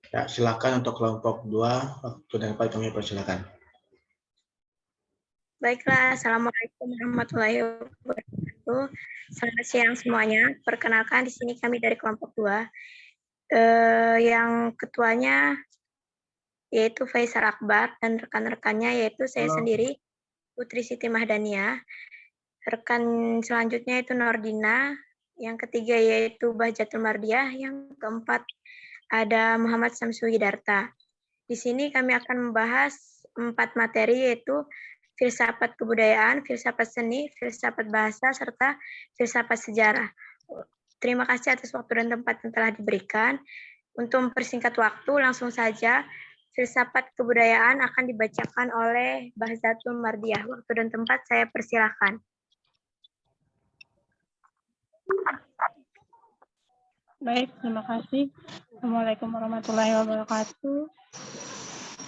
Ya, silakan untuk kelompok 2, waktu dan tempat kami persilakan. Baiklah, Assalamualaikum warahmatullahi wabarakatuh. Selamat siang semuanya. Perkenalkan, di sini kami dari kelompok 2. Yang ketuanya yaitu Faisal Akbar dan rekan-rekannya yaitu saya sendiri, Putri Siti Mahdania. Rekan selanjutnya itu Nordina. Yang ketiga yaitu Bahjatul Mardiah. Yang keempat ada Muhammad Samsu Hidarta. Di sini kami akan membahas 4 materi yaitu filsafat kebudayaan, filsafat seni, filsafat bahasa, serta filsafat sejarah. Terima kasih atas waktu dan tempat yang telah diberikan. Untuk mempersingkat waktu, langsung saja filsafat kebudayaan akan dibacakan oleh Bahjatul Mardiah. Waktu dan tempat saya persilahkan. Baik, terima kasih. Assalamualaikum warahmatullahi wabarakatuh.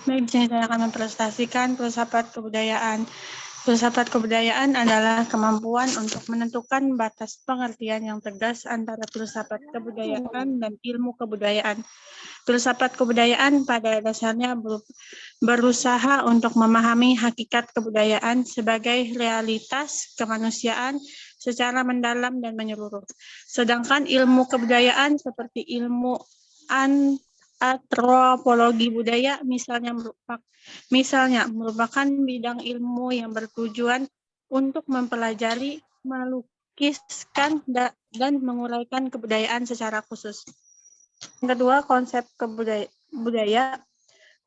Baik, saya akan mempresentasikan filsafat kebudayaan. Filsafat kebudayaan adalah kemampuan untuk menentukan batas pengertian yang tegas antara filsafat kebudayaan dan ilmu kebudayaan. Filsafat kebudayaan pada dasarnya berusaha untuk memahami hakikat kebudayaan sebagai realitas kemanusiaan secara mendalam dan menyeluruh. Sedangkan ilmu kebudayaan seperti ilmu antropologi budaya misalnya merupakan bidang ilmu yang bertujuan untuk mempelajari, melukiskan, dan menguraikan kebudayaan secara khusus. Yang kedua, konsep budaya.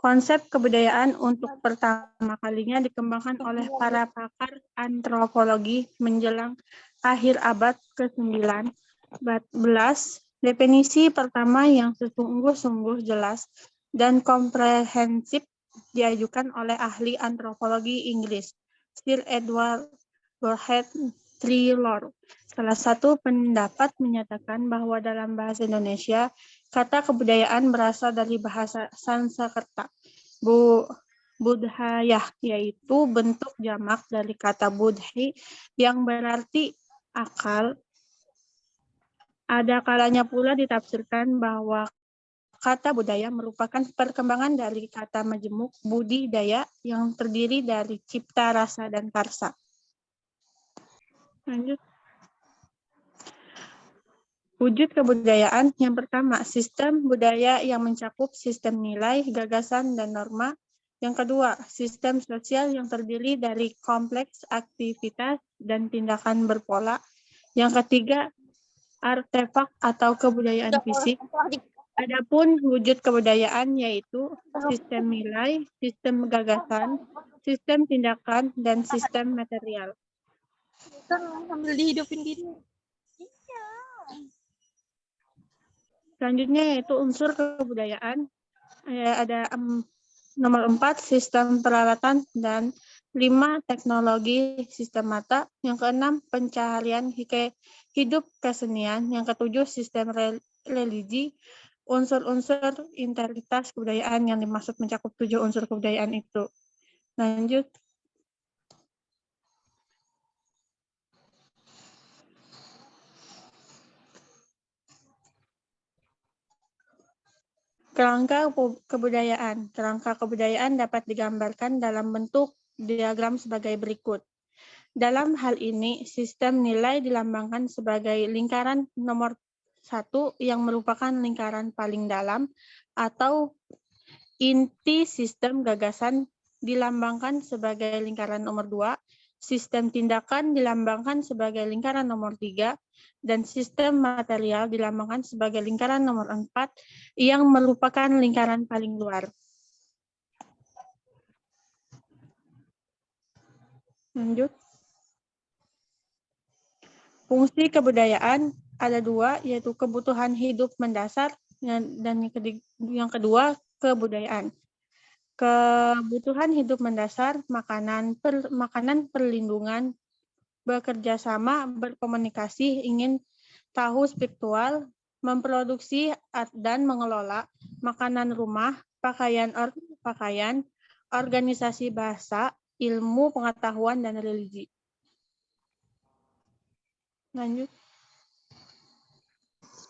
Konsep kebudayaan untuk pertama kalinya dikembangkan oleh para pakar antropologi menjelang akhir abad ke-9. Definisi pertama yang sesungguh-sungguh jelas dan komprehensif diajukan oleh ahli antropologi Inggris, Sir Edward Burgess Taylor. Salah satu pendapat menyatakan bahwa dalam bahasa Indonesia, kata kebudayaan berasal dari bahasa Sanskerta, budhayah, yaitu bentuk jamak dari kata budhi yang berarti akal. Ada kalanya pula ditafsirkan bahwa kata budaya merupakan perkembangan dari kata majemuk budidaya yang terdiri dari cipta, rasa, dan karsa. Lanjut. Wujud kebudayaan yang pertama, sistem budaya yang mencakup sistem nilai, gagasan, dan norma. Yang kedua, sistem sosial yang terdiri dari kompleks aktivitas dan tindakan berpola. Yang ketiga, artefak atau kebudayaan fisik. Adapun wujud kebudayaan yaitu sistem nilai, sistem gagasan, sistem tindakan, dan sistem material. Sambil dihidupin gini. Selanjutnya yaitu unsur kebudayaan. Ada nomor 4, sistem peralatan, dan 5, teknologi sistem mata. Yang keenam, pencaharian hidup kesenian. Yang ketujuh, sistem religi. Unsur-unsur integritas kebudayaan yang dimaksud mencakup 7 unsur kebudayaan itu. Lanjut. Kerangka kebudayaan. Kerangka kebudayaan dapat digambarkan dalam bentuk diagram sebagai berikut. Dalam hal ini, sistem nilai dilambangkan sebagai lingkaran nomor 1 yang merupakan lingkaran paling dalam, atau inti. Sistem gagasan dilambangkan sebagai lingkaran nomor 2, sistem tindakan dilambangkan sebagai lingkaran nomor 3, dan sistem material dilambangkan sebagai lingkaran nomor 4 yang merupakan lingkaran paling luar. Lanjut. Fungsi kebudayaan ada 2, yaitu kebutuhan hidup mendasar dan yang kedua kebudayaan. Kebutuhan hidup mendasar, makanan, perlindungan, bekerja sama, berkomunikasi, ingin tahu spiritual, memproduksi dan mengelola, makanan rumah, pakaian, organisasi bahasa, ilmu, pengetahuan, dan religi. Lanjut.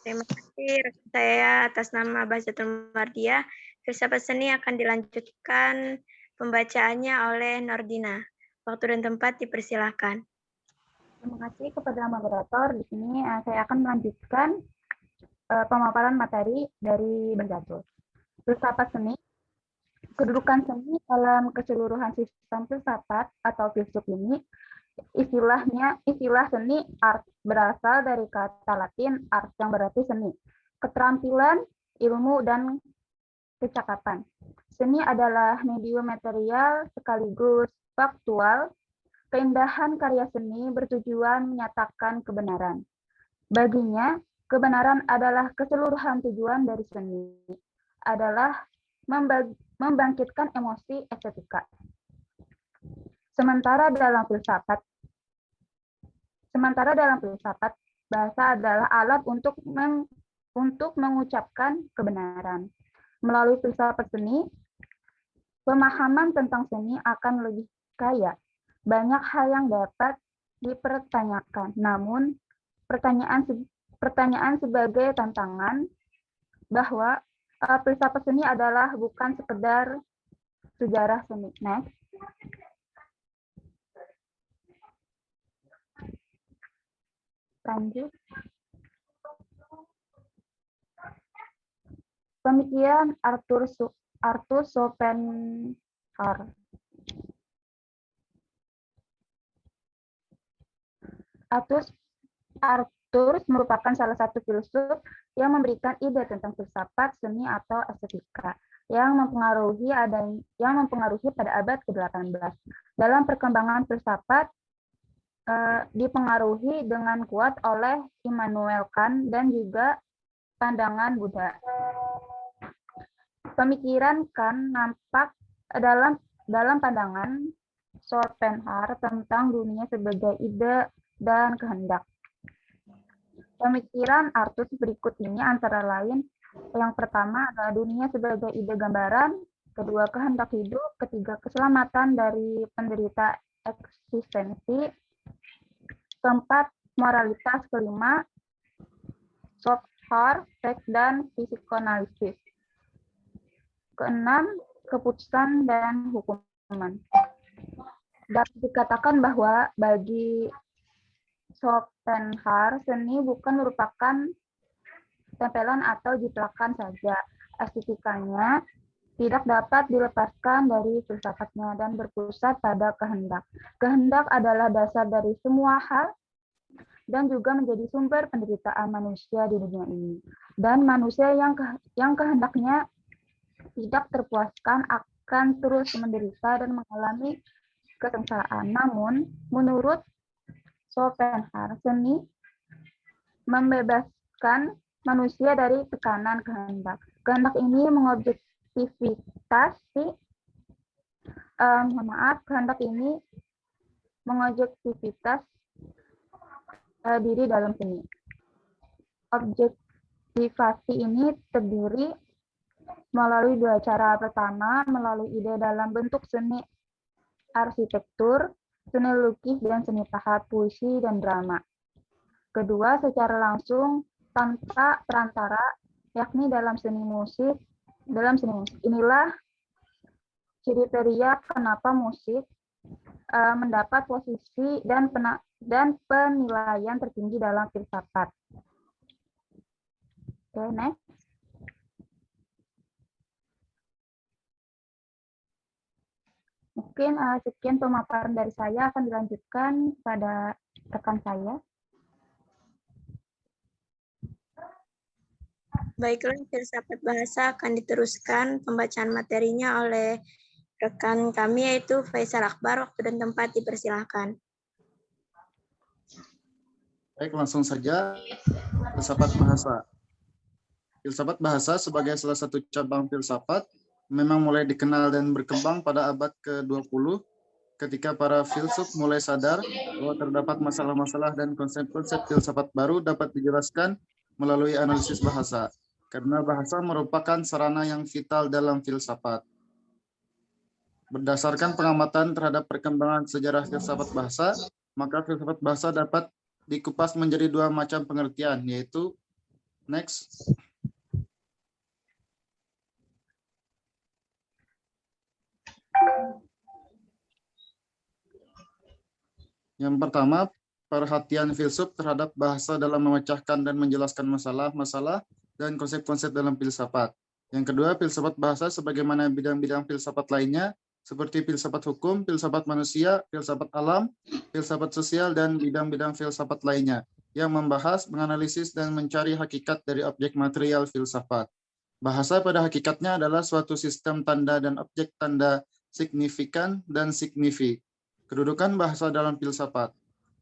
Terima kasih kasih rekan saya atas nama Bahjatul Mardiah. Filsafat seni akan dilanjutkan pembacaannya oleh Nordina. Waktu dan tempat dipersilahkan. Terima kasih kepada moderator. Di sini saya akan melanjutkan pemaparan materi dari Bahjatul. Filsafat seni. Kedudukan seni dalam keseluruhan sistem filsafat atau filsuf ini, istilah seni art berasal dari kata Latin art yang berarti seni, keterampilan, ilmu, dan kecakapan. Seni adalah medium material sekaligus faktual. Keindahan karya seni bertujuan menyatakan kebenaran. Baginya, kebenaran adalah keseluruhan tujuan dari seni, adalah membangkitkan emosi estetika. Sementara dalam filsafat, bahasa adalah alat untuk mengucapkan kebenaran. Melalui filsafat seni, pemahaman tentang seni akan lebih kaya. Banyak hal yang dapat dipertanyakan, namun pertanyaan sebagai tantangan bahwa filsafat seni adalah bukan sekedar sejarah seni. Next. Lanjut. Pemikiran Arthur Schopenhauer. Arthur merupakan salah satu filsuf yang memberikan ide tentang filsafat seni atau estetika yang mempengaruhi pada abad ke-18. Dalam perkembangan filsafat dipengaruhi dengan kuat oleh Immanuel Kant dan juga pandangan Buddha. Pemikiran Kant nampak dalam pandangan Schopenhauer tentang dunia sebagai ide dan kehendak. Pemikiran Arthur berikut ini antara lain, yang pertama adalah dunia sebagai ide gambaran, kedua kehendak hidup, ketiga keselamatan dari penderita eksistensi, keempat moralitas, kelima Schopenhauer, seks dan psikoanalisis, keenam keputusan dan hukuman. Dapat dikatakan bahwa bagi Schopenhauer, seni bukan merupakan tempelan atau jiplakan saja. Estetikanya tidak dapat dilepaskan dari filsafatnya dan berpusat pada kehendak. Kehendak adalah dasar dari semua hal dan juga menjadi sumber penderitaan manusia di dunia ini. Dan manusia yang kehendaknya tidak terpuaskan akan terus menderita dan mengalami kesengsaraan. Namun, menurut Schopenhauer, seni membebaskan manusia dari tekanan kehendak. Kehendak ini mengobjektivitas diri dalam seni. Objektivasi ini terdiri melalui dua cara. Pertama, melalui ide dalam bentuk seni arsitektur, seni lukis, dan seni pahat, puisi, dan drama. Kedua, secara langsung tanpa perantara, yakni dalam seni musik. Inilah kriteria kenapa musik mendapat posisi dan penilaian tertinggi dalam filsafat. Oke, next. Mungkin sekian pemaparan dari saya, akan dilanjutkan pada rekan saya. Baiklah, filsafat bahasa akan diteruskan pembacaan materinya oleh rekan kami yaitu Faisal Akbar. Waktu dan tempat dipersilahkan. Baik, langsung saja. Filsafat bahasa. Filsafat bahasa sebagai salah satu cabang filsafat memang mulai dikenal dan berkembang pada abad ke-20 ketika para filsuf mulai sadar bahwa terdapat masalah-masalah dan konsep-konsep filsafat baru dapat dijelaskan melalui analisis bahasa, karena bahasa merupakan sarana yang vital dalam filsafat. Berdasarkan pengamatan terhadap perkembangan sejarah filsafat bahasa, maka filsafat bahasa dapat dikupas menjadi dua macam pengertian, yaitu Next. Yang pertama, perhatian filsuf terhadap bahasa dalam memecahkan dan menjelaskan masalah-masalah dan konsep-konsep dalam filsafat. Yang kedua, filsafat bahasa sebagaimana bidang-bidang filsafat lainnya, seperti filsafat hukum, filsafat manusia, filsafat alam, filsafat sosial, dan bidang-bidang filsafat lainnya, yang membahas, menganalisis, dan mencari hakikat dari objek material filsafat. Bahasa pada hakikatnya adalah suatu sistem tanda dan objek tanda signifikan dan signifi. Kedudukan bahasa dalam filsafat.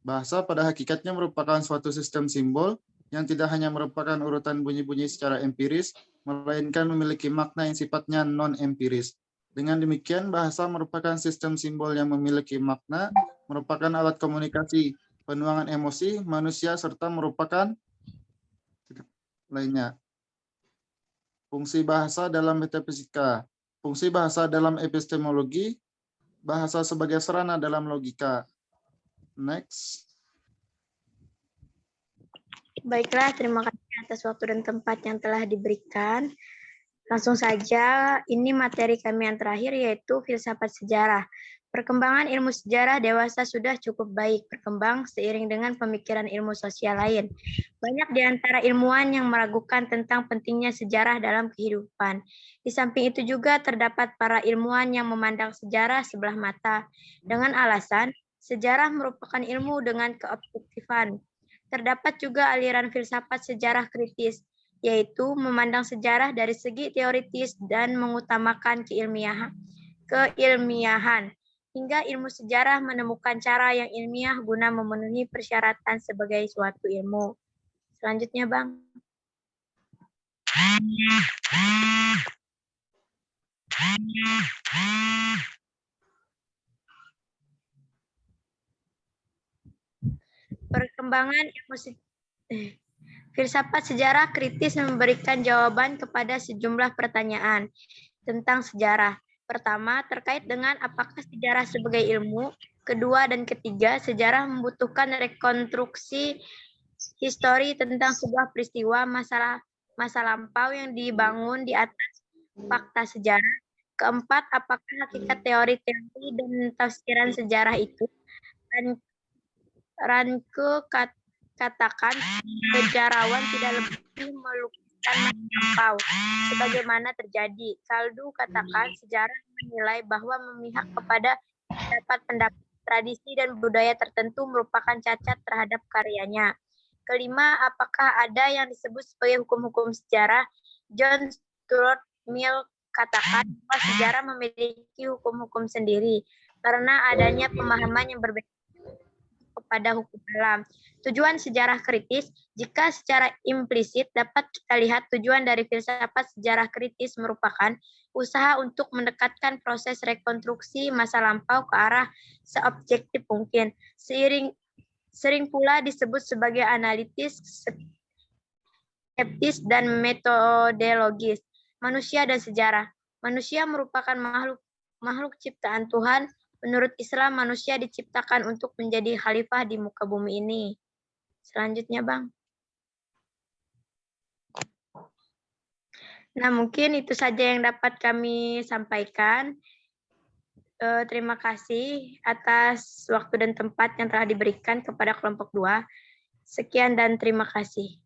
Bahasa pada hakikatnya merupakan suatu sistem simbol yang tidak hanya merupakan urutan bunyi-bunyi secara empiris, melainkan memiliki makna yang sifatnya non-empiris. Dengan demikian, bahasa merupakan sistem simbol yang memiliki makna, merupakan alat komunikasi, penuangan emosi, manusia, serta merupakan lainnya. Fungsi bahasa dalam metafisika. Fungsi bahasa dalam epistemologi. Bahasa sebagai sarana dalam logika. Next. Baiklah, terima kasih atas waktu dan tempat yang telah diberikan. Langsung saja, ini materi kami yang terakhir yaitu filsafat sejarah. Perkembangan ilmu sejarah dewasa sudah cukup baik berkembang seiring dengan pemikiran ilmu sosial lain. Banyak di antara ilmuwan yang meragukan tentang pentingnya sejarah dalam kehidupan. Di samping itu juga terdapat para ilmuwan yang memandang sejarah sebelah mata dengan alasan sejarah merupakan ilmu dengan keobjektifan. Terdapat juga aliran filsafat sejarah kritis, yaitu memandang sejarah dari segi teoritis dan mengutamakan keilmiahan, hingga ilmu sejarah menemukan cara yang ilmiah guna memenuhi persyaratan sebagai suatu ilmu. Selanjutnya, Bang. Perkembangan ilmu filsafat sejarah kritis memberikan jawaban kepada sejumlah pertanyaan tentang sejarah. Pertama, terkait dengan apakah sejarah sebagai ilmu. Kedua dan ketiga, sejarah membutuhkan rekonstruksi histori tentang sebuah peristiwa masa lampau yang dibangun di atas fakta sejarah. Keempat, apakah hakikat teori-teori dan tafsiran sejarah itu. Dan Ranke katakan sejarawan tidak lebih melukiskan masa lampau sebagaimana terjadi. Kaldu katakan sejarah menilai bahwa memihak kepada pendapat, tradisi dan budaya tertentu merupakan cacat terhadap karyanya. Kelima, apakah ada yang disebut sebagai hukum-hukum sejarah? John Stuart Mill katakan bahwa sejarah memiliki hukum-hukum sendiri karena adanya pemahaman yang berbeda kepada hukum alam. Tujuan sejarah kritis, jika secara implisit dapat kita lihat tujuan dari filsafat sejarah kritis merupakan usaha untuk mendekatkan proses rekonstruksi masa lampau ke arah seobjektif mungkin. Sering pula disebut sebagai analitis, skeptis, dan metodologis. Manusia dan sejarah. Manusia merupakan makhluk ciptaan Tuhan. Menurut Islam, manusia diciptakan untuk menjadi khalifah di muka bumi ini. Selanjutnya, Bang. Nah, mungkin itu saja yang dapat kami sampaikan. Terima kasih atas waktu dan tempat yang telah diberikan kepada kelompok 2. Sekian dan terima kasih.